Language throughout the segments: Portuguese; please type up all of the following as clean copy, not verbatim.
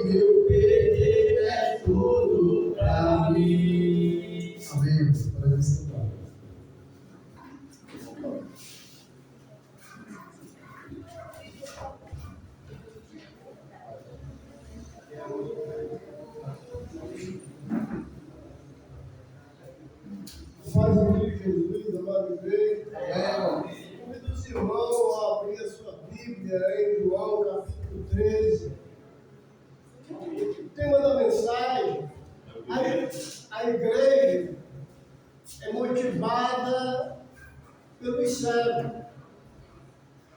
meu perder é tudo pra mim. Amém. Podemos sentar. Paz de Jesus, amado igreja. Convido os irmãos a abrir a sua Bíblia em João, capítulo 13. O tema da mensagem: a igreja é motivada pelo céu.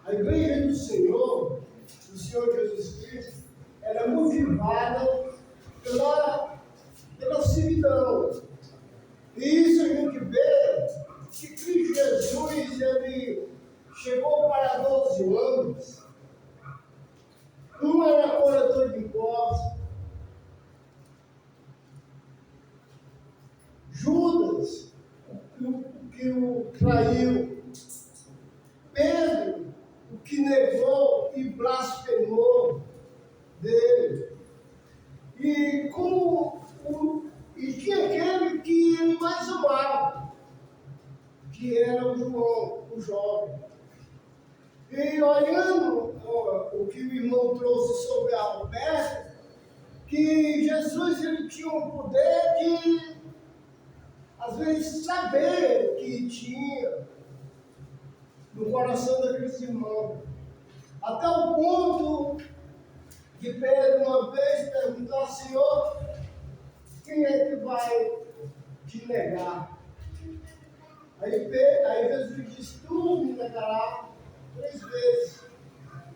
A igreja do Senhor Jesus Cristo, ela é motivada pela servidão. E isso a gente vê que Cristo Jesus, ele chegou para 12 homens. Um era cobrador de impostos. Judas, que o traiu. Pedro, o que negou e blasfemou dele. E tinha aquele que ele mais amava, que era o João, o jovem. E olhando o que o irmão trouxe sobre a oferta, que Jesus ele tinha um poder de, às vezes, saber o que tinha no coração daqueles irmãos. Até o ponto de Pedro uma vez perguntou ao Senhor: quem é que vai te negar? Aí Jesus disse: tu me negarás 3 vezes.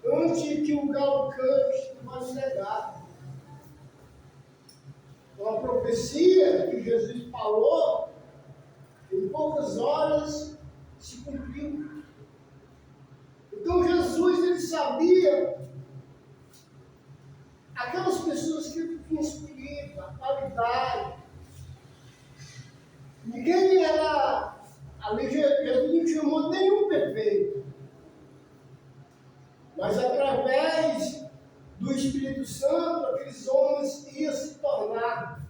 Antes que o galo cante, tu vai me negar. Então a profecia que Jesus falou, em poucas horas se cumpriu. Então Jesus, ele sabia aquelas pessoas que ele tinha escolhido, a qualidade. Ninguém era, ali Jesus não chamou nenhum perfeito. Mas através do Espírito Santo, aqueles homens iam se tornar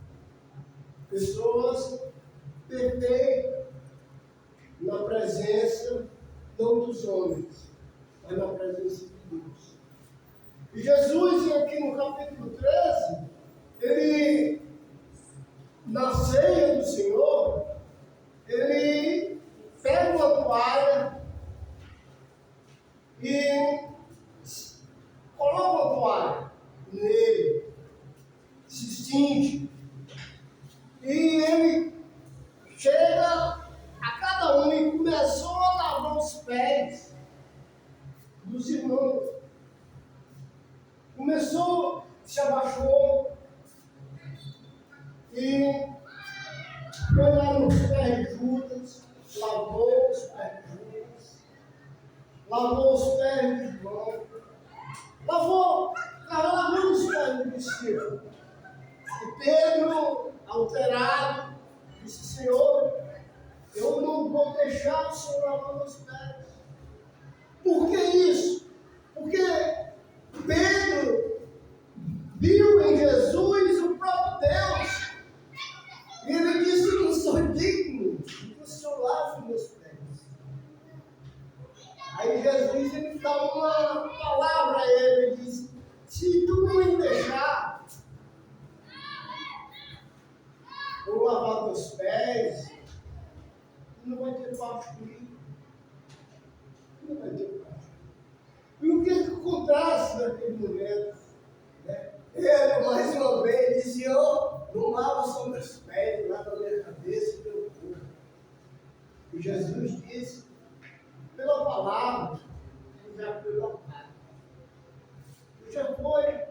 pessoas perfeitas na presença, não dos homens, mas na presença de Deus. E Jesus, aqui no capítulo 13, ele, na ceia do Senhor, ele pega uma toalha e coloca a toalha nele, se cinge, e ele chega a cada um e começou a lavar os pés dos irmãos. Começou, se abaixou e foi lá nos pés de Judas, lavou os pés de Judas, lavou os pés de João, lavou os pés do discípulo. E Pedro, alterado, disse: Senhor, eu não vou deixar o Senhor lavar meus pés. Por que isso? Porque Pedro viu em Jesus o próprio Deus. E ele disse: eu não sou digno de que o Senhor lave meus pés. Aí Jesus ele dá uma palavra a ele, ele diz: se tu não me deixar eu lavar teus pés, tu não vai ter parte comigo. Tu não vai ter parte. E o que acontece naquele momento? Ele, mais uma vez, disse: Senhor, não lava só meus pés, lava a minha cabeça e meu corpo. E Jesus disse: pela palavra, ele já foi lavado. Ele já foi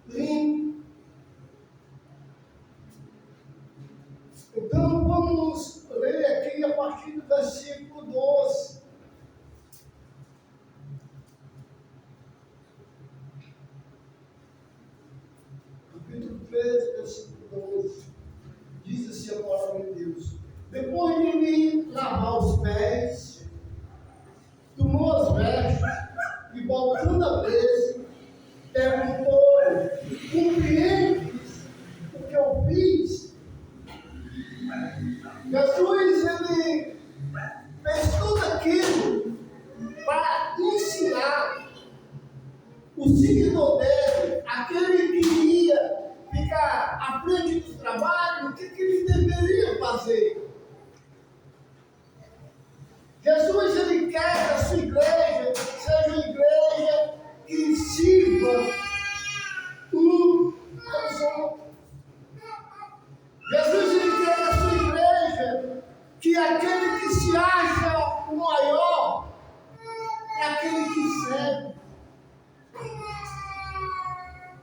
limpo. Então, vamos ler aqui a partir do versículo 12. Capítulo 13, versículo 12. Diz assim a palavra de Deus: depois de me lavar os pés, tomou as vestes e, voltando a mesa, perguntou: cumpri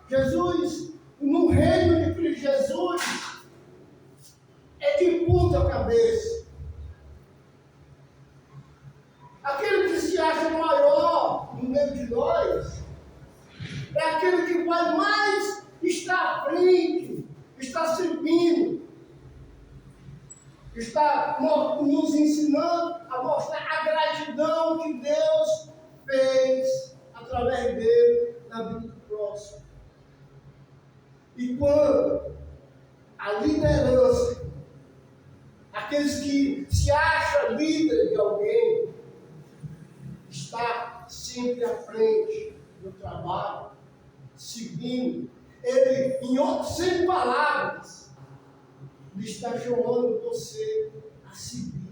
Jesus, no reino de Cristo Jesus, é de ponta cabeça. Aquele que se acha maior no meio de nós, é aquele que vai mais estar à frente, está servindo, está nos ensinando a mostrar a gratidão que Deus fez através dele na vida do próximo. E quando a liderança, aqueles que se acham líder de alguém, está sempre à frente do trabalho, seguindo, ele, sem palavras, ele está chamando você a seguir.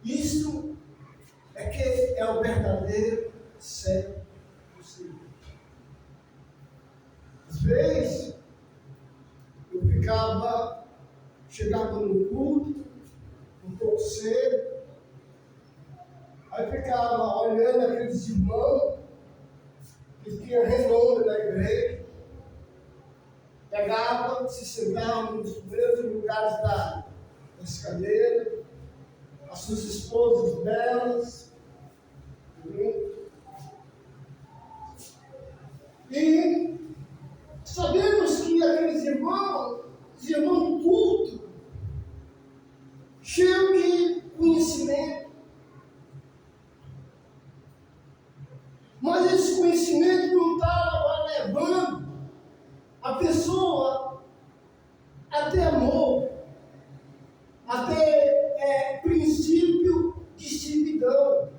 Isso é que é o verdadeiro servo do Senhor. Às vezes, chegava no culto, um pouco cedo, aí ficava olhando aqueles irmãos que tinham renome na igreja, pegava, se sentava nos primeiros lugares das cadeiras, as suas esposas belas, e sabemos que aqueles irmãos culto, cheios de conhecimento, mas esse conhecimento não estava levando a pessoa a ter amor, a ter princípio de civilidade.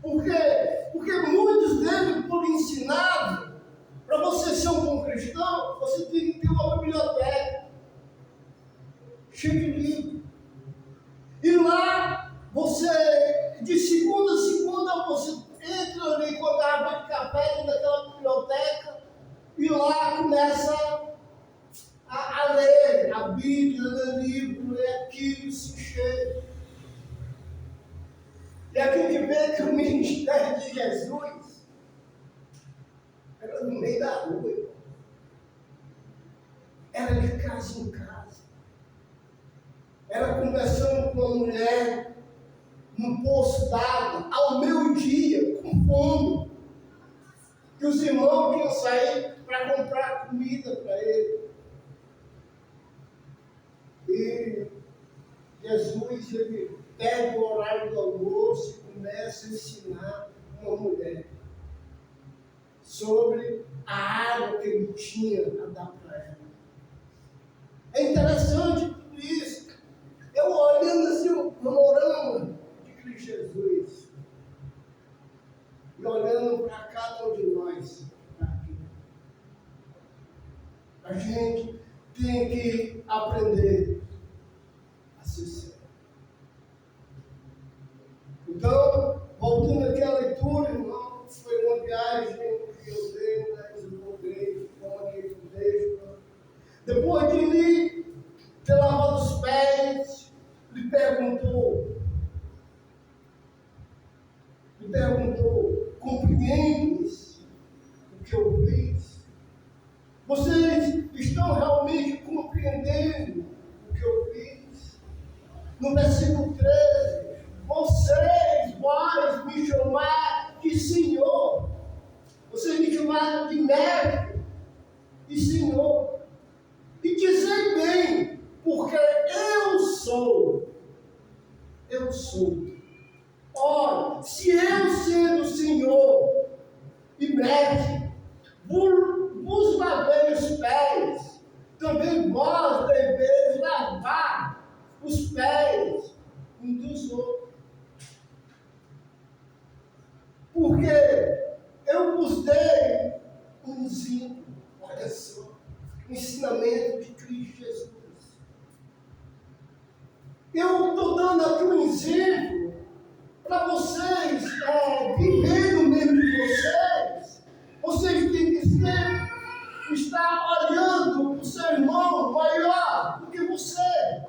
Por quê? Porque muitos deles foram ensinados, para você ser um bom cristão, você tem que ter uma biblioteca cheia de livros. E lá, de segunda a segunda, você entra ali com a garrafa de café naquela biblioteca e lá começa a ler a Bíblia, ler livro, ler aquilo, se encher. E aqui que vê que o ministério de Jesus era no meio da rua, era de casa em casa, era conversando com a mulher no poço d'água, ao meio-dia, com fome, que os irmãos iam sair para comprar comida para ele. E Jesus, ele pega o horário do almoço e começa a ensinar uma mulher sobre a água que ele tinha a dar para ela. É interessante tudo isso. Eu olhando assim o panorama de Cristo Jesus e olhando para cada um de nós aqui. A gente tem que aprender a ser sério. Então, voltando aqui à leitura, irmão, foi uma viagem que eu dei, desenvolvi, como aqui com Deus. Depois de lhe ter lavado os pés, lhe perguntou, compreendes o que eu fiz? Vocês estão realmente compreendendo o que eu fiz? No versículo 13, vocês vais me chamar de Senhor, vocês me chamaram de Mestre e Senhor, e dizem bem, porque eu sou. Ora, se eu sendo Senhor e Mestre, vos lavei os pés, também vós deveis lavar os pés uns dos outros. Porque eu vos dei um ensino, olha só, o ensinamento de Cristo Jesus. Eu estou dando aqui um exemplo para vocês viver no meio de vocês. Vocês têm que estar olhando para o seu irmão maior do que você,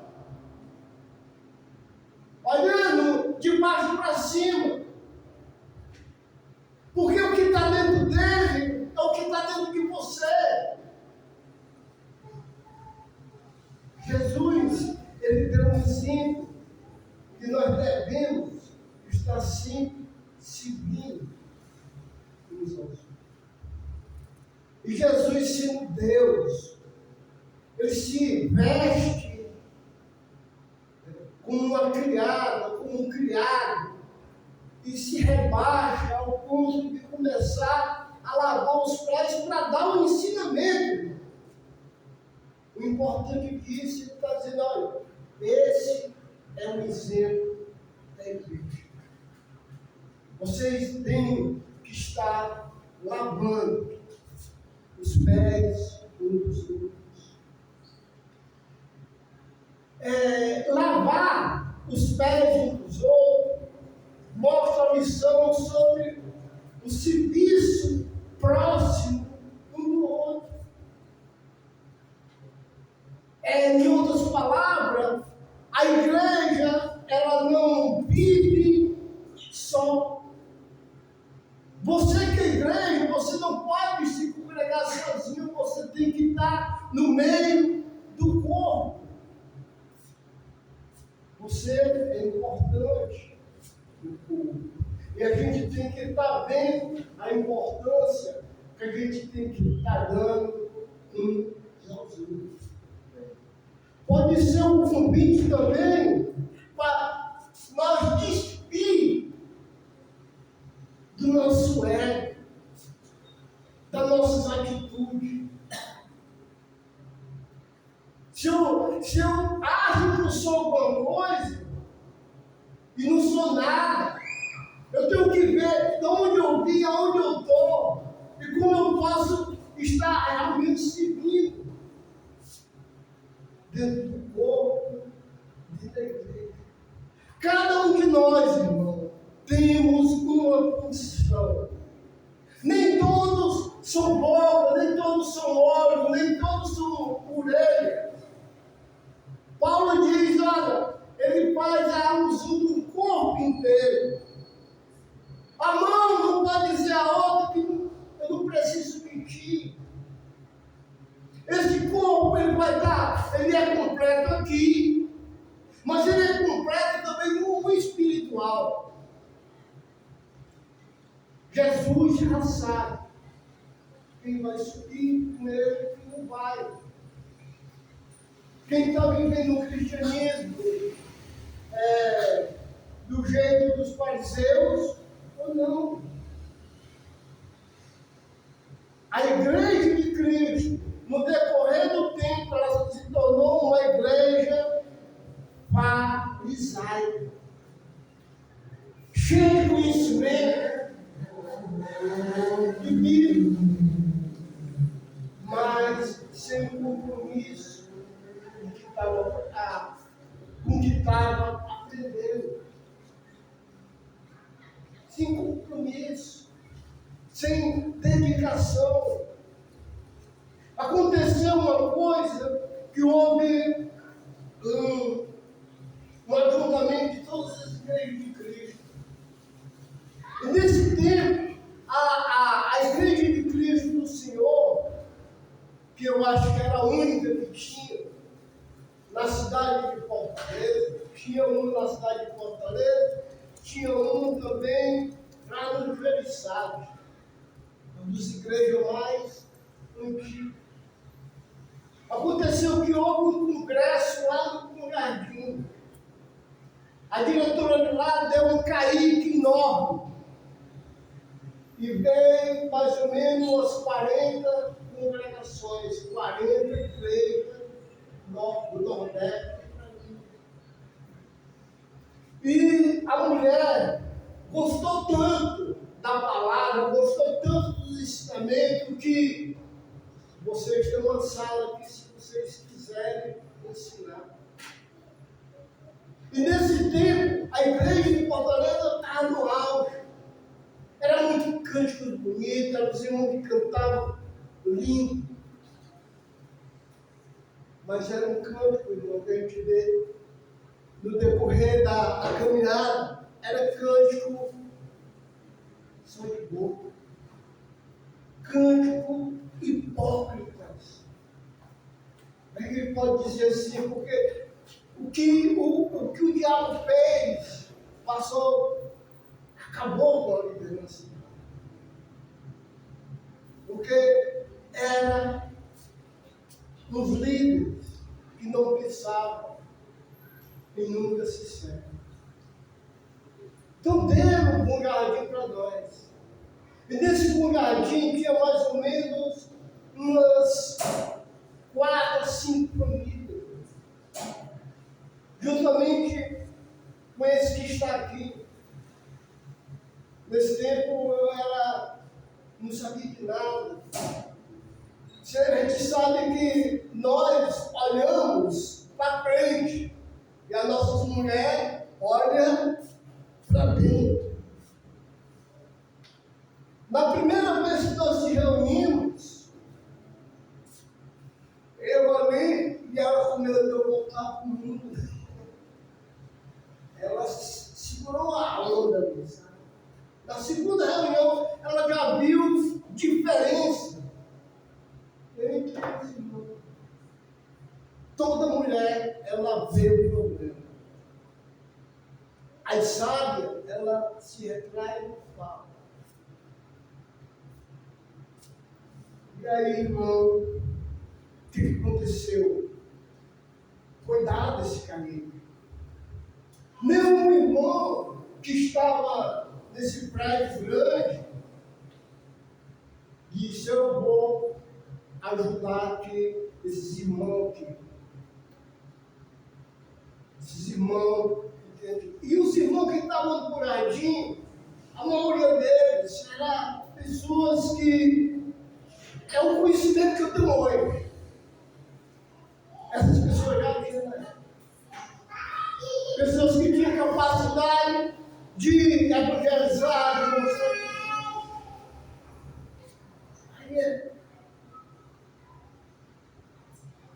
olhando de baixo para cima, porque o que está dentro dele exemplo que nós devemos estar sempre seguindo uns aos outros. E Jesus, sendo Deus, ele se veste como uma criada, como um criado, e se rebaixa ao ponto de começar a lavar os pés para dar um ensinamento. O importante disso, ele está dizendo, olha, esse é um exemplo da igreja. Vocês têm que estar lavando os pés uns dos outros. Lavar os pés uns dos outros mostra a lição sobre o serviço próximo um do outro. Em outras palavras, a igreja, ela não vive só. Você que é igreja, você não pode se congregar sozinho, você tem que estar no meio do corpo. Você é importante no corpo. E a gente tem que estar vendo a importância que a gente tem que estar dando uns aos outros. Pode ser um convite também para nós despir do nosso ego, das nossas atitudes. Se eu acho que eu sou alguma coisa e não sou nada, eu tenho que ver de onde eu vim, aonde eu estou e como eu posso estar realmente servindo dentro do corpo, dentro da igreja. Cada um de nós, irmão, temos uma função. Nem todos são boca, nem todos são olhos, nem todos são orelhas. Paulo diz, olha, ele faz a alusão do corpo inteiro. A mão não pode dizer a outra que eu não preciso mentir. Esse corpo, ele é completo aqui, mas ele é completo também no espiritual. Jesus já sabe quem vai subir com ele e quem não vai. Quem está vivendo o cristianismo do jeito dos fariseus ou não. A igreja de Cristo, no decorrer do tempo, ela se tornou uma igreja farisaica, cheia de conhecimento, de Bíblia, mas sem compromisso com o que estava aprendendo. Sem compromisso, sem dedicação. Aconteceu uma coisa que houve um ajuntamento de todas as igrejas de Cristo. E nesse tempo, a igreja de Cristo do Senhor, que eu acho que era a única que tinha na cidade de Fortaleza, tinha uma na cidade de Fortaleza, tinha um também lá no Jeriçado, uma das igrejas mais antigas. Aconteceu que houve um congresso lá no Jardim. A diretora de lá deu um caíque enorme. E veio mais ou menos umas 40 congregações, 40 igrejas do Nordeste. E a mulher gostou tanto da palavra, gostou tanto do ensinamento, que vocês têm uma sala aqui se vocês quiserem ensinar. E nesse tempo, a igreja de Fortaleza estava no auge. Era muito cântico bonito, eram os irmãos que cantavam lindo. Mas era um cântico, irmão, que a gente vê no decorrer da caminhada. Era cântico só de boca. Cântico hipócritas. A gente pode dizer assim, porque o que o diabo fez, acabou com a liderança. Porque era os líderes que não pensavam em nunca se serve. Então deram um bom jardim para nós. E nesse bom jardim tinha mais ou menos umas 4 a 5 famílias. Juntamente com esse que está aqui. Nesse tempo eu não sabia de nada. A gente sabe que nós olhamos para frente e as nossas mulheres olham para dentro. Na primeira vez que nós nos reunimos, eu ali e ela com medo de eu voltar para o mundo. Ela segurou a onda ali, sabe? Na segunda reunião, ela já viu diferença entre os irmãos. Toda mulher, ela vê o problema. As sábias, ela se retrai e não fala. E aí, irmão, o que aconteceu? Foi dado esse caminho. Nenhum irmão que estava nesse prédio grande disse: eu vou ajudar aqui esses irmãos aqui. Esses irmãos, entende? E os irmãos que estavam no curadinho, a maioria deles eram pessoas que é o conhecimento que eu tenho hoje. Essas pessoas já tinham, né? Pessoas que tinham capacidade de evangelizar, de mostrar. Aí,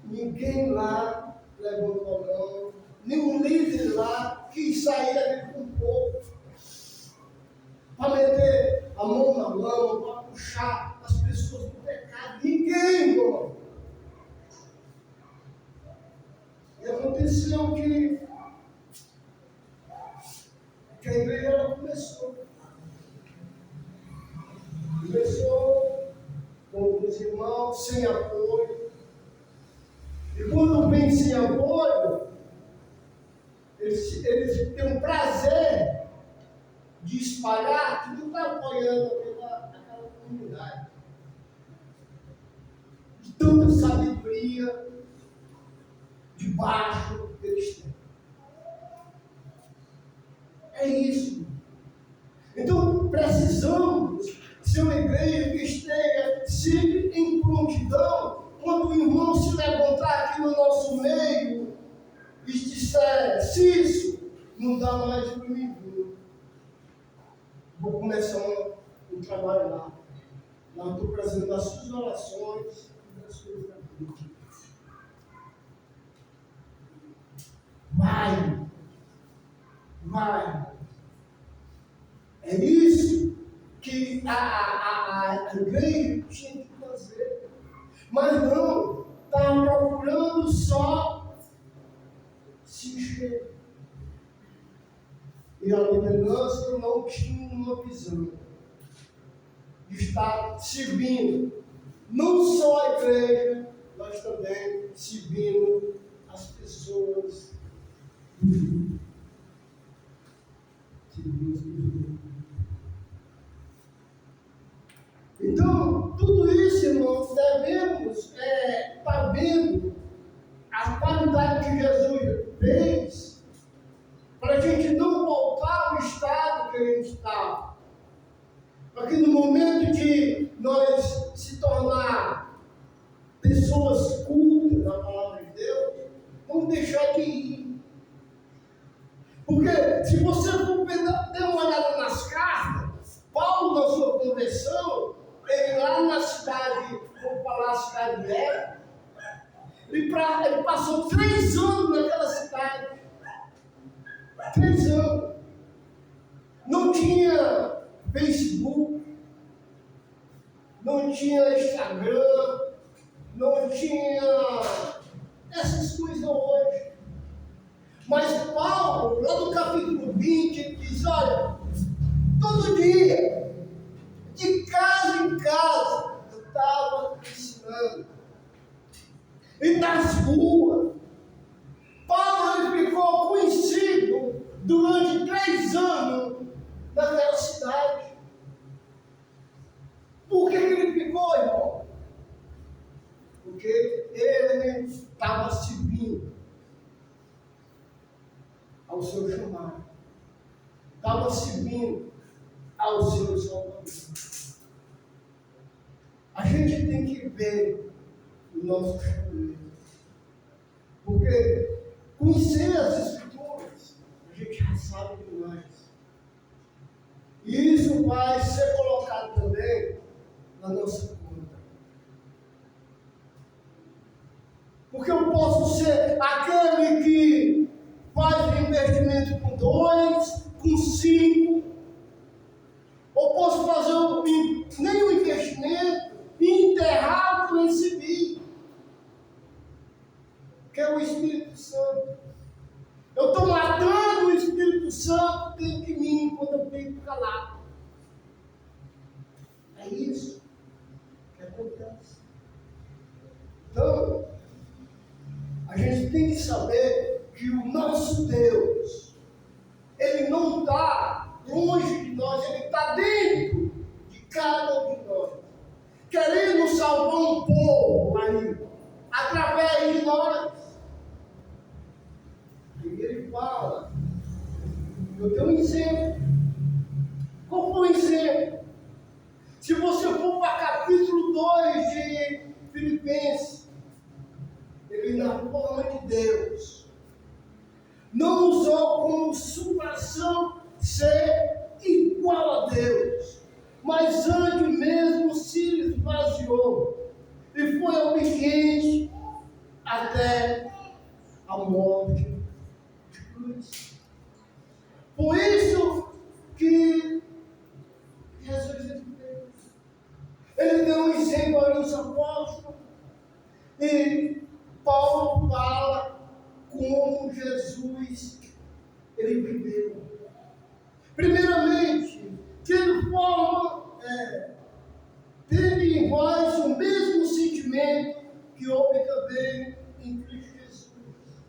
ninguém lá levantou a mão, nenhum líder lá quis sair daqui com um pouco, para meter a mão na mão, para puxar as pessoas do pecado. Ninguém, irmão. E aconteceu que a igreja ela começou com os irmãos sem apoio. E quando vem sem apoio, eles têm o prazer de espalhar que não está apoiando aquela comunidade. De tanta sabedoria debaixo que eles têm. É isso. Então, precisamos ser uma igreja que esteja sempre em prontidão. Quando o irmão se levantar aqui no nosso meio e disser: Cício, não dá mais para mim vir. Vou começar um trabalho lá. Lá estou trazendo as suas orações e das suas vida. Vai. É isso que a igreja tinha que fazer. Mas não, estava procurando só se encher. E a liderança não tinha uma visão de estar servindo, não só a igreja, mas também servindo as pessoas. Então, tudo isso, irmãos, devemos estar vendo a qualidade que Jesus fez, para a gente não voltar ao estado que a gente estava. Para que no momento de nós se tornar pessoas cultas na palavra de Deus, vamos deixar de ir. Porque se você for dar uma olhada nas cartas, Paulo, na sua conversão, ele lá na cidade, vamos falar a cidade de Éfeso, ele passou 3 anos naquela cidade. 3 anos. Não tinha Facebook, não tinha Instagram, não tinha essas coisas hoje. Mas Paulo, lá no capítulo 20, ele diz: olha, todo dia, de casa em casa, eu estava ensinando. E nas ruas, Paulo ele ficou conhecido durante 3 anos naquela cidade. Por que ele ficou, irmão? Porque ele estava servindo ao seu chamado, estava servindo ao seu Salvador. A gente tem que ver o nosso chamado, porque conhecer as Escrituras, a gente já sabe demais. E isso vai ser colocado também na nossa conta. Porque eu posso ser aquele que faz investimento com 2, com 5, ou posso fazer nenhum investimento e enterrar o que eu recebi, que é o Espírito Santo. Eu estou matando o Espírito Santo dentro de mim quando eu fico calado. É isso que acontece. Então, a gente tem que saber que o nosso Deus, Ele não está longe de nós, Ele está dentro de cada um de nós, querendo salvar um povo aí, através de nós. E Ele fala, eu tenho um exemplo. Qual foi o exemplo? Se você for para capítulo 2 de Filipenses, ele, na forma de Deus, não usou como superação ser igual a Deus, mas antes mesmo se esvaziou e foi obediente até a morte de cruz. Por isso que Jesus é Deus. Ele deu um exemplo aos apóstolos e Paulo fala como Jesus ele viveu. Primeiramente, tendo teve em vós o mesmo sentimento que houve também em Cristo Jesus.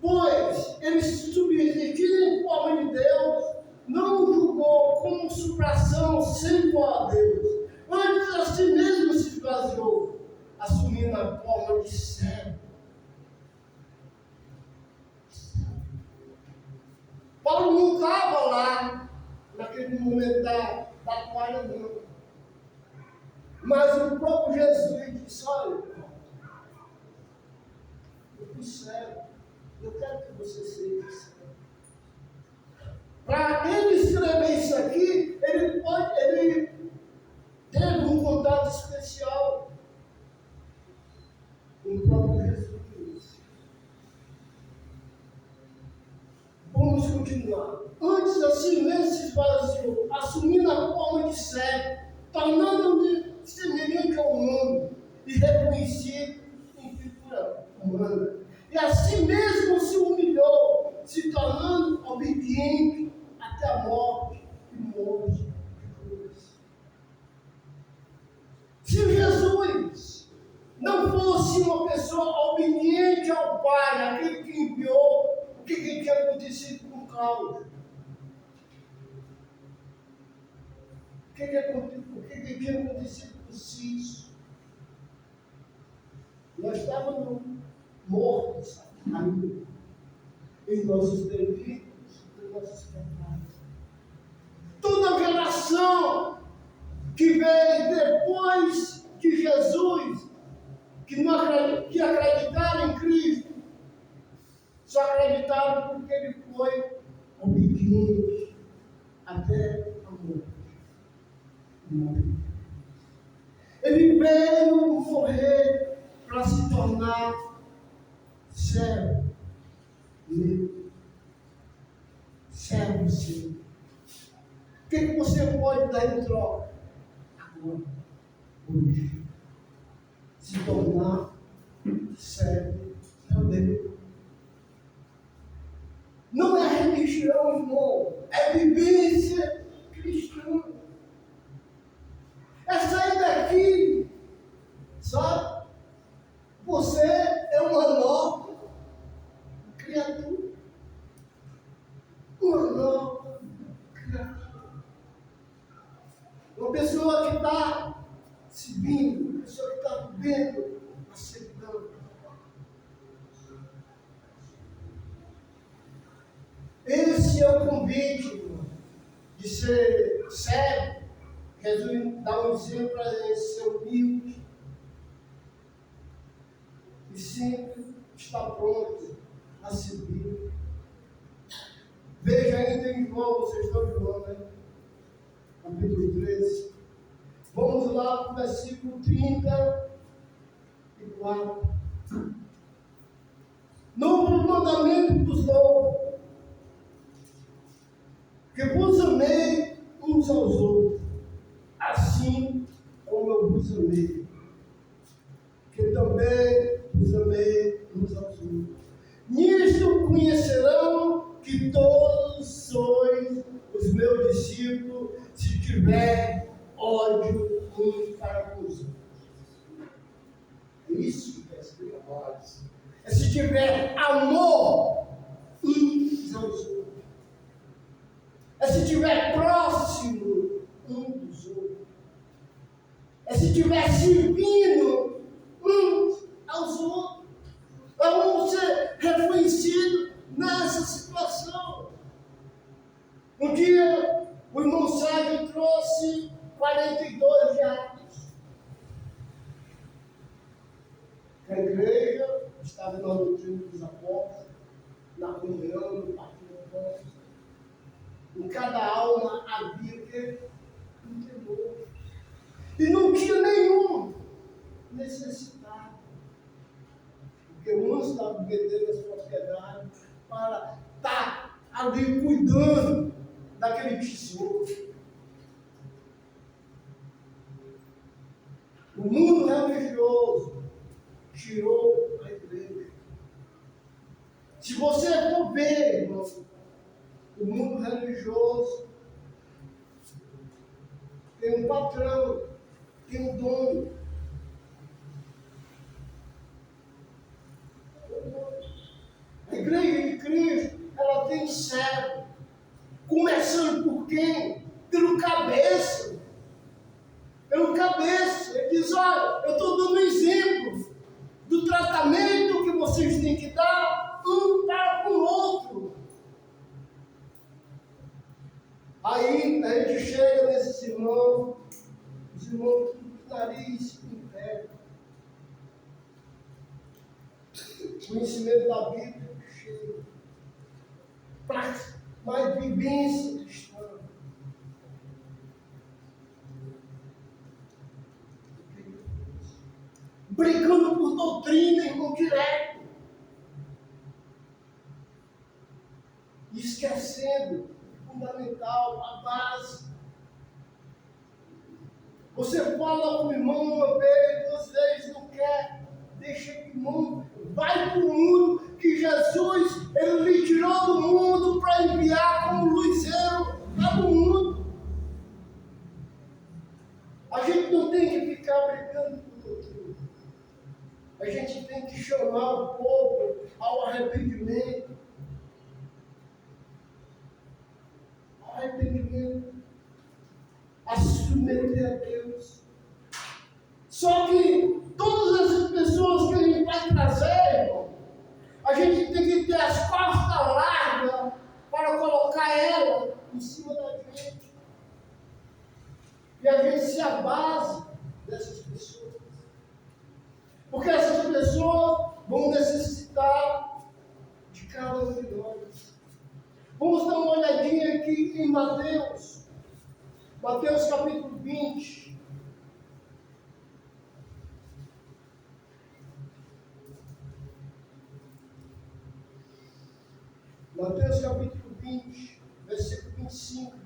Pois ele, subsistindo em forma de Deus, não julgou como superação ser igual a Deus. Antes a si mesmo se esvaziou, assumindo a forma de servo. Paulo não estava lá, naquele momento da toalha, não. Mas o próprio Jesus disse: olha, eu fui servo, eu quero que você seja servo. Para ele escrever isso aqui, ele teve um contato especial com o próprio Jesus. Vamos continuar. Antes assim mesmo se esvaziou, assumindo a forma de servo, tornando-me semelhante ao homem e reconhecido em figura humana. E assim mesmo se humilhou, se tornando obediente até a morte e morte de cruz. Se Jesus não fosse uma pessoa obediente ao Pai, aquele que enviou, o que tinha acontecido com Cláudio? O que tinha acontecido com Cício? Nós estávamos mortos ainda em nossos delitos, em nossos pecados. Toda geração que veio depois de Jesus, que acreditaram em Cristo, só acreditaram porque ele foi obediente até a morte. Ele veio morrer para se tornar servo meu, servo seu. O que você pode dar em troca? Agora, hoje, se tornar servo também. subindo, a pessoa que está vivendo a servidão. Esse é o convite, irmão, de ser sério. Jesus dá um exemplo para a gente ser humilde e sempre estar pronto a servir. Veja ainda em João, vocês estão em João, né? Capítulo 13. Vamos lá para o versículo 34. Novo mandamento vos dou, que vos amei uns aos outros, assim como eu vos amei, que também vos amei uns aos outros. Nisto conhecerão que todos sois os meus discípulos, se tiver ódio uns para com os outros. É isso que é escrito agora. É se tiver amor uns aos outros. É se tiver próximo um dos outros. É se tiver servindo uns aos outros. Nós vamos ser reconhecidos nessa situação. Um dia, o irmão Sérgio trouxe 42 reais. A igreja estava na doutrina dos apóstolos, na comunhão, no partido do povo. Em cada alma havia um temor. E não tinha nenhum necessitado. Porque uns estavam vendendo as propriedades para estar ali cuidando daquele tesouro. O mundo religioso tirou a igreja. Se você for ver, irmão, o mundo religioso tem um patrão, tem um dono. A igreja de Cristo, ela tem servo. Começando por quem? Pelo cabeça. Pelo cabeça. Ele diz, olha, eu estou dando um exemplo do tratamento que vocês têm que dar um para com o outro. Aí a gente chega nesses irmãos, os irmãos com o nariz em pé. Conhecimento da Bíblia cheio. Mais vivência cristã. Brigando por doutrina, irmão, direto. E esquecendo o fundamental, a base. Você fala com o irmão uma vez, 2 vezes, não quer. Deixa que o mundo, vai para o mundo, que Jesus, ele lhe tirou do mundo para enviar como luzeiro para o mundo. A gente não tem que ficar brigando por doutrina. A gente tem que chamar o povo ao arrependimento. Arrependimento. A submeter a Deus. Só que todas essas pessoas que a gente vai trazer, irmão, a gente tem que ter as costas largas para colocar ela em cima da gente. E a gente se abase dessas pessoas. Porque essas pessoas vão necessitar de cada um de nós. Vamos dar uma olhadinha aqui em Mateus. Mateus capítulo 20. Mateus capítulo 20, versículo 25.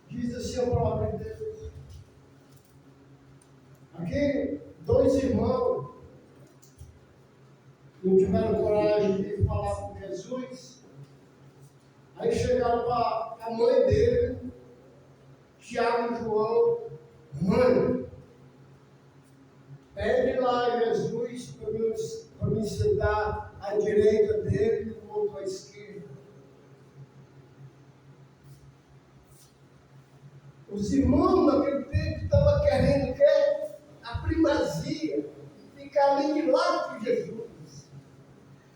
Diz assim a palavra de Deus. Aqui, 2 irmãos não tiveram coragem de falar com Jesus. Aí chegaram para a mãe dele, Tiago e João. Mãe, pede lá a Jesus para me sentar à direita dele e o outro à esquerda. Os irmãos naquele tempo estavam querendo o quê? A primazia, ficar ali de lado de Jesus.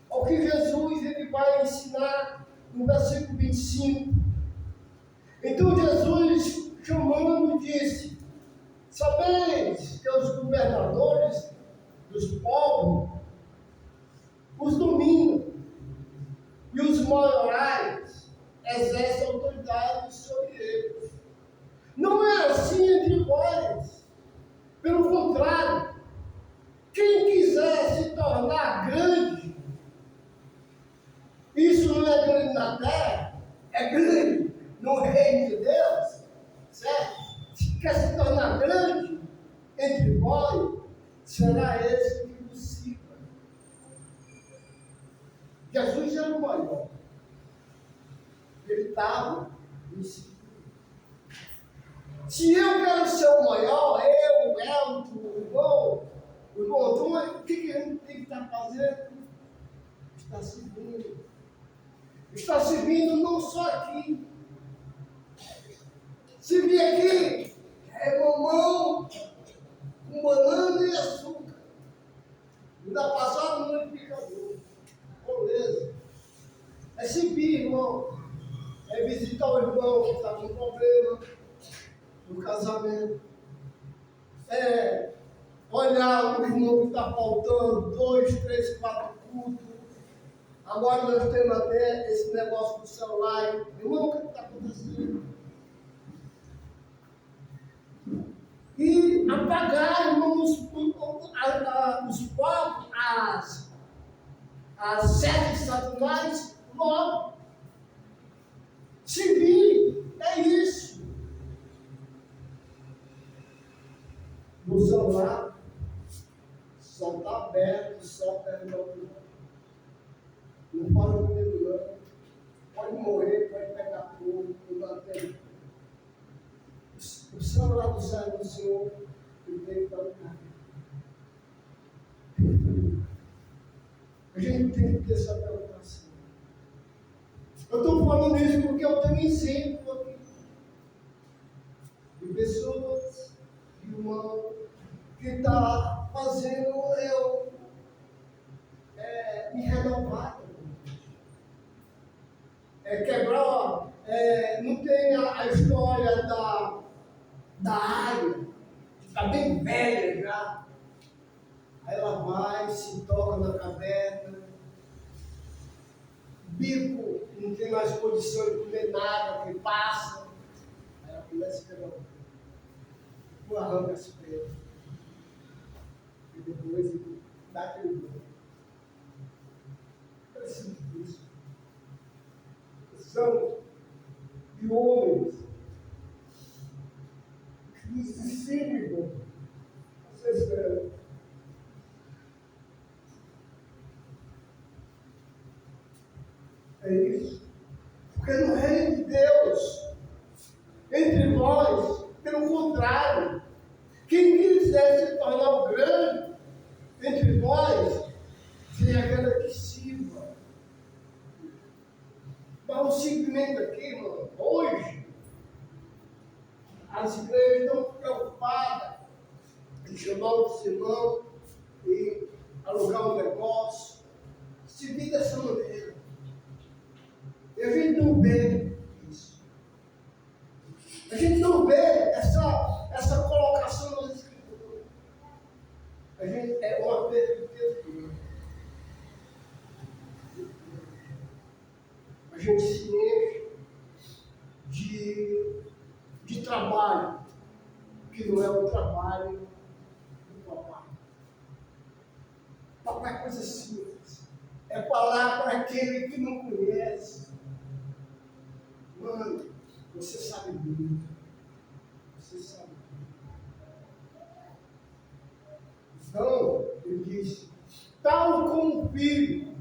O que Jesus ele vai ensinar no versículo 25. Então Jesus, chamando, disse: sabeis que os governadores dos povos os dominam, e os maiorais exercem autoridade sobre eles. Não é assim entre vós. Pelo contrário, quem quiser se tornar grande, isso não é grande na terra, é grande no reino de Deus, certo? Se quer se tornar grande entre vós, será esse que vos sirva. Jesus era o maior. Ele estava me seguindo. Se eu quero ser o maior, eu, Elton, o irmão, então o que a gente tem que estar fazendo? Está servindo. Está servindo não só aqui. Servir aqui é mamão com banana e açúcar. Ainda passar no liquidificador. Beleza. É servir, irmão. É visitar o irmão que está com problema no casamento. É olhar o irmão que está faltando 2, 3, 4 cultos. Agora nós temos até esse negócio do celular. Irmão, o que está acontecendo? E apagar, irmãos, os povos, as sedes satanás, logo. Servir, é isso. No celular, só está aberto, só perto. Não fala comigo, não. Pode morrer, pode pegar fogo, não dá tempo. O celular do céu do Senhor, ele tem que dar um carro. A gente tem que ter essa preocupação. Eu estou falando isso porque eu tenho exemplo aqui de pessoas, de irmão, que está fazendo eu me renovar. Quebrar, não tem a história da área, que está bem velha já. Aí ela vai, se toca na caverna, bico, não tem mais condição de comer nada, que passa. Aí ela começa a pegar o arranca as pedras. E depois dá aquele banho. Preciso disso. São de homens que nos ensinam. Vocês verão. É isso. Porque no reino de Deus, entre nós, pelo contrário, quem quiser se tornar o grande entre nós, seja aquela que sirva. Mas o simplesmente aqui, irmão, hoje, as igrejas estão preocupadas em chamar os irmãos e alugar um negócio, servir dessa maneira. E a gente não vê isso. A gente não vê essa colocação nas escrituras. A gente é uma perspectiva. A gente se enche de trabalho, que não é o trabalho do papai. Papai é coisa simples. É falar para aquele que não conhece. Mano, você sabe muito. Você sabe muito. Então, ele diz, tal como o filho.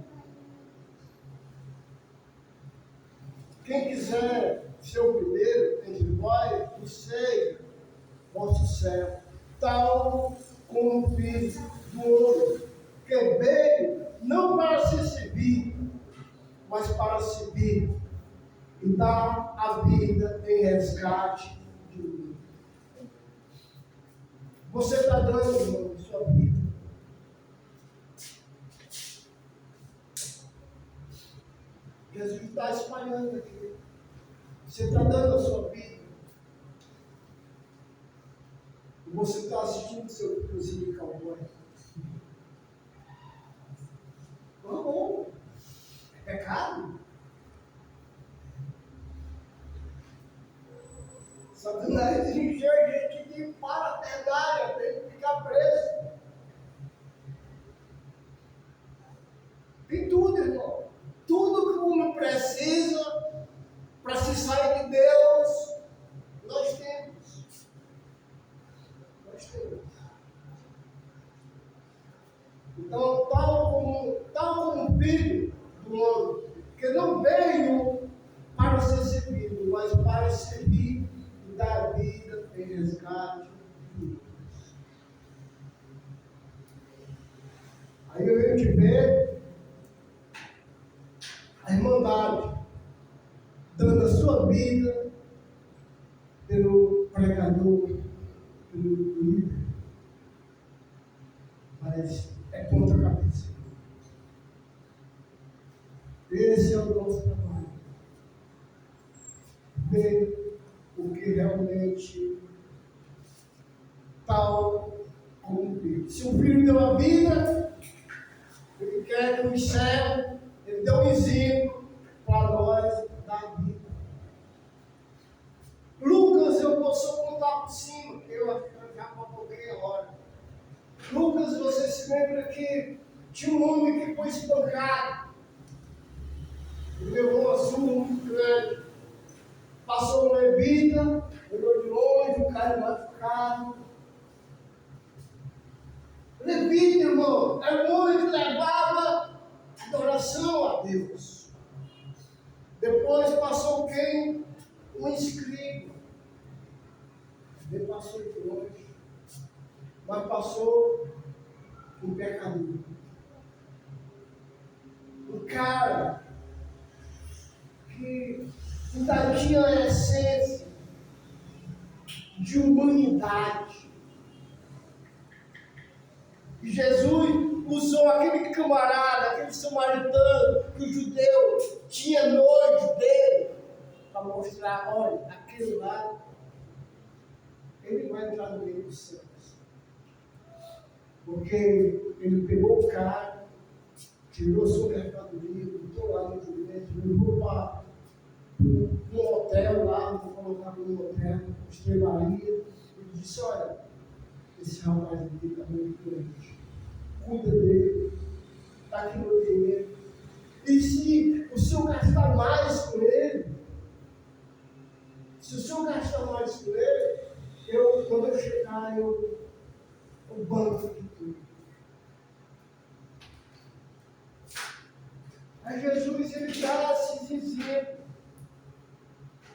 Quem quiser ser o primeiro entre vós, que seja vosso servo, tal como o filho do homem, que veio não para se servir, mas para servir e dar a vida em resgate de mim. Você está dando, irmão, a sua vida. Jesus está espalhando aqui. Você está dando a sua vida. E você está assistindo seu filhozinho de cowboy. Não é bom. É pecado. Satanás encheu a gente de parafernália, tem que ficar preso. Tem tudo, irmão. Tudo que o homem precisa para se sair de Deus, nós temos. Nós temos. Então, tal como o filho do homem, que não veio para ser servido, mas para servir e dar vida em resgate de Deus. Aí eu venho te ver a Irmandade dando a sua vida pelo pregador, pelo líder. Mas é contra a cabeça. Esse é o nosso trabalho. Ver o que realmente tal como o filho. Se o filho deu a vida, ele quer que os céus, ele deu um exemplo para nós da vida. Lucas, eu posso contar por cima, que eu já papoquei a hora. Lucas, você se lembra que tinha um homem que foi espancado. Ele levou uma surra muito grande. Passou um levita, olhou de longe, o cara machucado. Levita, irmão, era um homem que levava adoração a Deus. Depois passou quem? Um escriba. Ele passou de longe, mas passou um pecador. Um cara que ainda tinha a essência de humanidade. E Jesus usou aquele camarada, aquele samaritano, que o judeu tinha nojo dele, para mostrar, olha, aquele lá, ele vai entrar no meio dos céus. Porque ele pegou o cara, tirou sua mercadoria, botou lá no jumento, levou para um hotel lá, vou colocar no hotel, estrebaria, ele disse, olha, esse rapaz aqui está muito doente. Cuida dele, está aqui no dinheiro. E se o senhor gastar mais com ele, quando eu chegar, eu banco de tudo. Aí Jesus, ele dá esse exemplo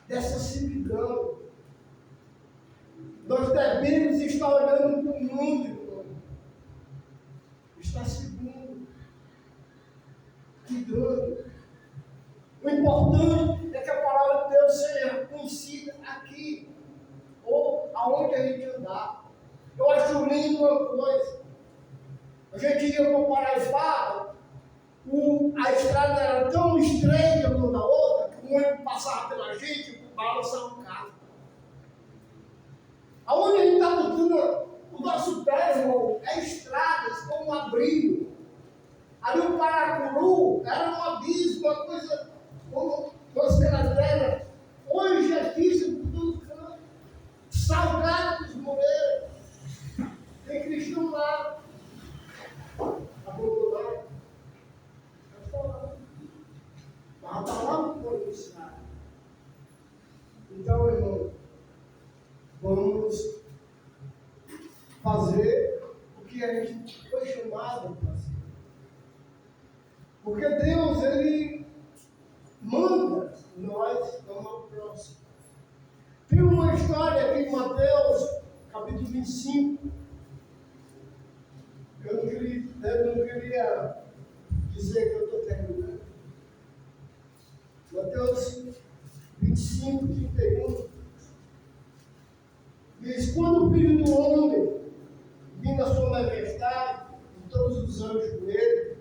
dessa servidão. Nós devemos estar olhando para o mundo, irmão. Está segundo, cuidando. O importante é que a palavra de Deus seja conhecida aqui, ou aonde a gente andar. Eu acho lindo uma coisa. A gente ia para o Paraíba, a estrada era tão estreita uma da outra, que o ônibus passava pela gente e balançava o carro. Aonde a gente está botando o nosso pé, irmão, é estradas como um abrigo. Ali o Paracuru era um abismo, uma coisa como pela terra. Hoje é difícil por todo canto. Salgado dos moreiros. Tem cristão lá. Abandonado. Mas está lá no policial. Então, irmão, vamos fazer o que a gente foi chamado a fazer. Porque Deus, Ele manda nós ao próximo. Tem uma história aqui em Mateus, capítulo 25. Eu não queria dizer que eu estou terminando. Mateus 25, 31. Diz, quando o Filho do Homem vir na sua majestade, e todos os anjos com ele,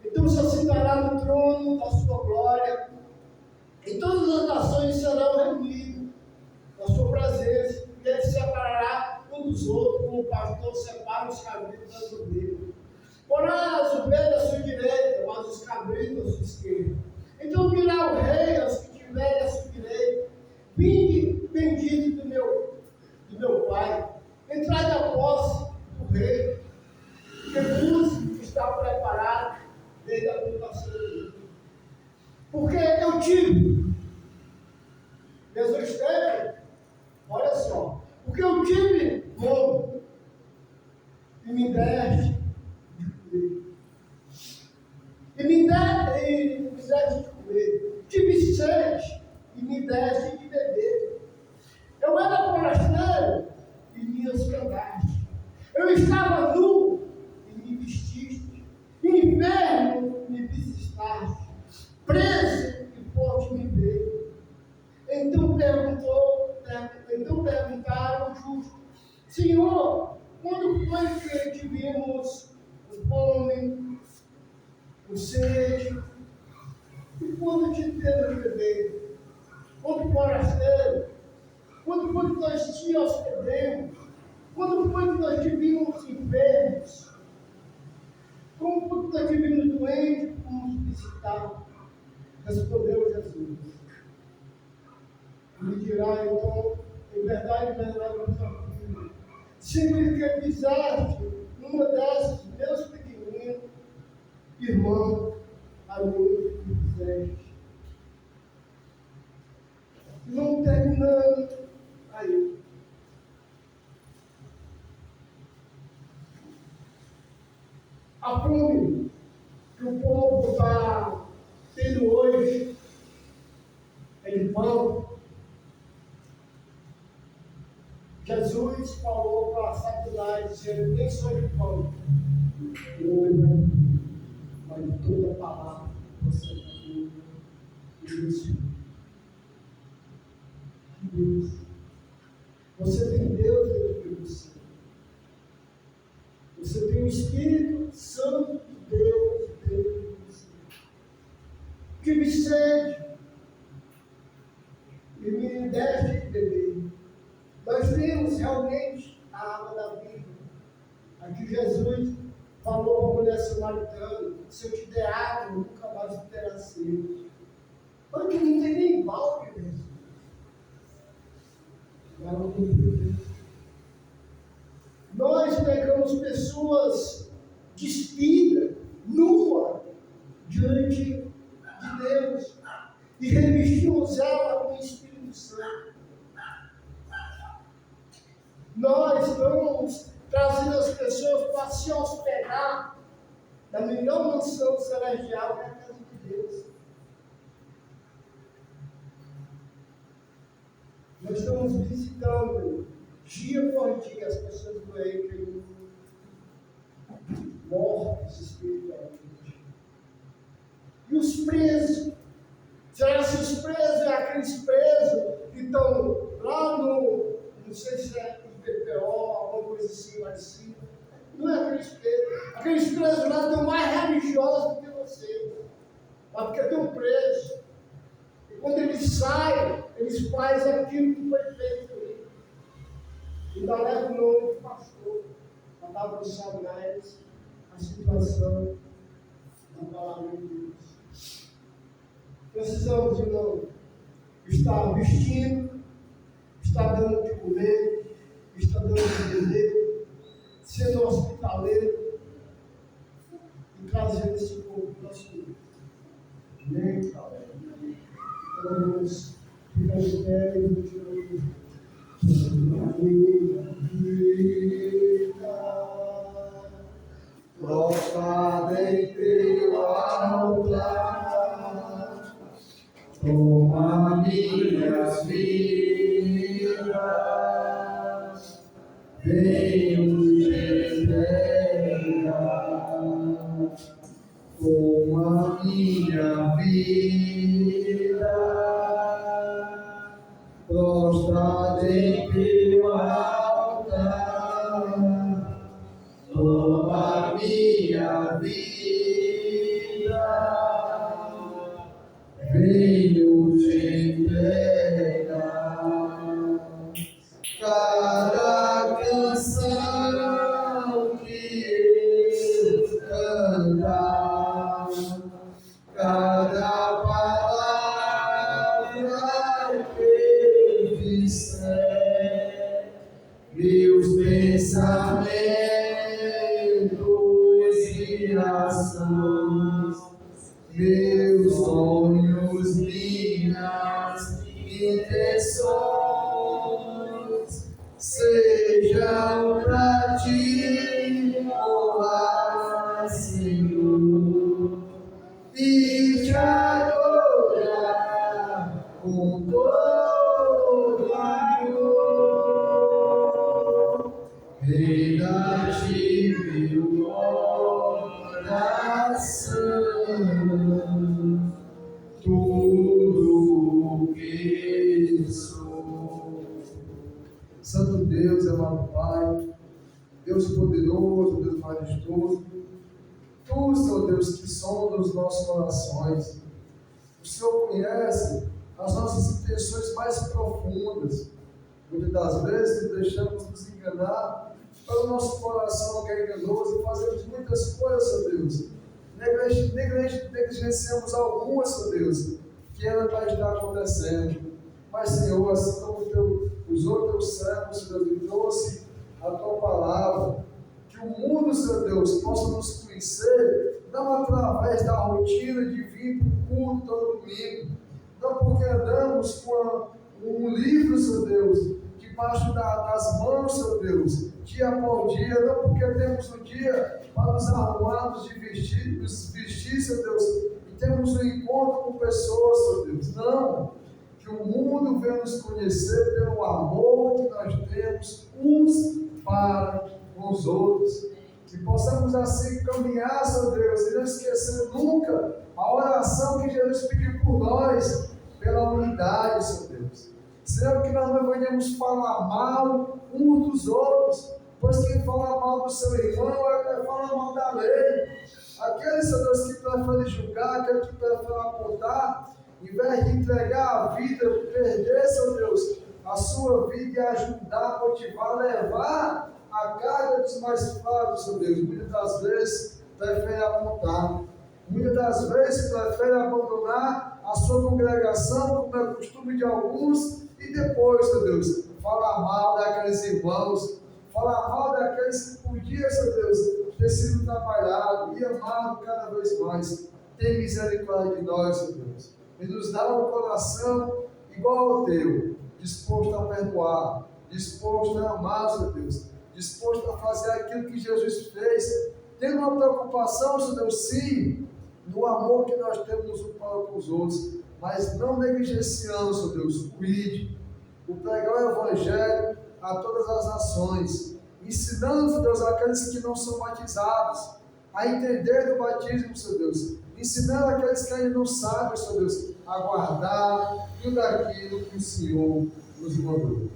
então se assentará no trono da sua glória, e todas as nações serão reunidas na sua presença, e ele separará um dos outros, como o pastor separa os cabritos das ovelhas. Porá as ovelhas à sua direita, mas os cabritos à sua esquerda. Então dirá o rei aos que tiverem à sua direita: vinde, bendito do meu Pai, entrai na posse do rei, que vos está preparado desde a fundação do mundo. Porque eu tive, Jesus teve, olha só, porque eu tive fome e me deste de comer. E me deste de comer. Tive sede e me deste de beber. Eu era forasteiro e me hospedaste. Eu estava nu e me vestiste. Enfermo e me visitaste. Preso e foste me ver. Então perguntaram o justo: Senhor, quando foi que te vimos com fome, com sede, e quando te demos de beber? Quando forasteiro? Quando foi que nós te hospedemos? Quando foi que nós te vimos enfermos? Como foi que nós te vimos doentes e fomos visitar? Respondeu Jesus. Me dirá então, em verdade, sempre que fizeste uma dessas meus pequeninos irmãos, a mim que fizeste. Não terminando aí. A fome que o povo está tendo hoje é de pão. Jesus falou para Satanás, dizendo: nem só de pão, o homem vai de toda a palavra que você falou. Isso. Deus. Você tem Deus dentro de você. Você tem o Espírito Santo de Deus dentro de você. Tive sede e me deste de beber. Nós temos realmente a água da vida. Aqui Jesus falou para a mulher samaritana: se eu te der água, nunca mais terá sede. Mas que não tem nem balde mesmo. Nós pegamos pessoas despidas, nuas, diante de Deus, e revestimos ela com o Espírito Santo. Nós estamos trazendo as pessoas para se hospedar na melhor mansão celestial, que é a casa de Deus. Nós estamos visitando dia por dia as pessoas doentes, mortas espiritualmente. E os presos? Será que os presos é aqueles presos que estão lá no, não sei se é no PPO, alguma coisa assim lá em cima? Não é aqueles presos. Aqueles presos lá estão mais religiosos do que você. Mas porque estão presos. E quando eles saem, eles fazem aquilo que foi feito ali. Ainda leva o nome do pastor, para dar para ensinar eles a situação da palavra de Deus. Precisamos, irmão, estar vestindo, estar dando de comer, estar dando de beber, sendo hospitaleiro e trazendo esse povo para a sua vida. Amém? Vamos ficar de pé e vamos tirar o minha vida, prostrada em teu altar, toma minhas vidas, venho te entregar, toma minha vida, prostrada em teu altar. intenções sejam pra ti, honrar, Senhor, e te adorar com todo amor. Rei-te meu coração, tudo que sou. Santo Deus, amado Pai, Deus poderoso, Deus majestoso, Tu, Senhor Deus, que sonda os nossos corações. O Senhor conhece as nossas intenções mais profundas. Muitas das vezes deixamos nos enganar pelo nosso coração que é enganoso e fazemos muitas coisas, Senhor Deus. Negligenciamos algumas, Senhor Deus, que ela vai estar acontecendo. Mas, Senhor, assim como usou o teu servo, Senhor Deus, e trouxe a tua palavra, que o mundo, Senhor Deus, possa nos conhecer, não através da rotina de vir para o culto todo domingo, não porque andamos com um livro, Senhor Deus, debaixo das mãos, Senhor Deus, dia por dia, não porque temos um dia para nos arrumarmos de vestir, Senhor Deus, e temos um encontro com pessoas, Senhor Deus, não, que o mundo venha nos conhecer pelo amor que nós temos uns para os outros, que possamos assim caminhar, Senhor Deus, e não esquecer nunca a oração que Jesus pediu por nós, pela unidade, Senhor Deus. Senhor, que nós não venhamos falar mal uns dos outros, pois quem fala mal do seu irmão é falar mal da lei. Aquele, Senhor Deus, que prefere julgar, aquele que prefere apontar, em vez de entregar a vida, perder, Senhor Deus, a sua vida e ajudar, motivar, levar a carga dos mais fracos, Senhor Deus. Muitas das vezes prefere apontar, muitas das vezes prefere abandonar a sua congregação, como é costume de alguns, e depois, Senhor Deus, falar mal daqueles irmãos, falar mal daqueles que podiam, Senhor Deus, ter sido trabalhado e amado cada vez mais. Tem misericórdia de nós, Senhor Deus, e nos dá um coração igual ao teu, disposto a perdoar, disposto a amar, Senhor Deus, disposto a fazer aquilo que Jesus fez, tendo uma preocupação, Senhor Deus, sim, no amor que nós temos uns para com os outros, mas não negligenciando, Senhor Deus, o ID, o pregar o Evangelho a todas as nações, ensinando, Senhor Deus, aqueles que não são batizados a entender do batismo, Senhor Deus, ensinando aqueles que ainda não sabem, Senhor Deus, a guardar tudo aquilo que o Senhor nos mandou.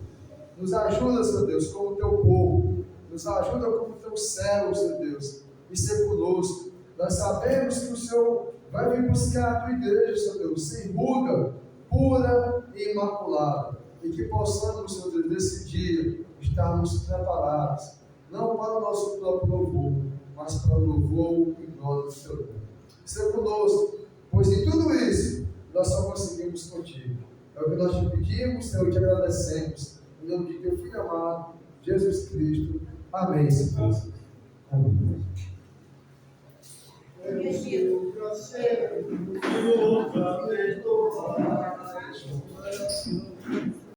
Nos ajuda, Senhor Deus, como teu povo, nos ajuda como teu servo, Senhor Deus, e ser conosco. Nós sabemos que o Senhor vai vir buscar a tua igreja, Senhor Deus, sem ruga, pura e imaculada, e que possamos, Senhor Deus, nesse dia, estarmos preparados, não para o nosso próprio louvor, mas para o louvor e glória do teu nome. Seja conosco, pois em tudo isso, nós só conseguimos contigo. É o que nós te pedimos, Senhor, e te agradecemos. Em nome de teu Filho amado, Jesus Cristo. Amém, Senhor. Amém. Eu sempre vou perdoar.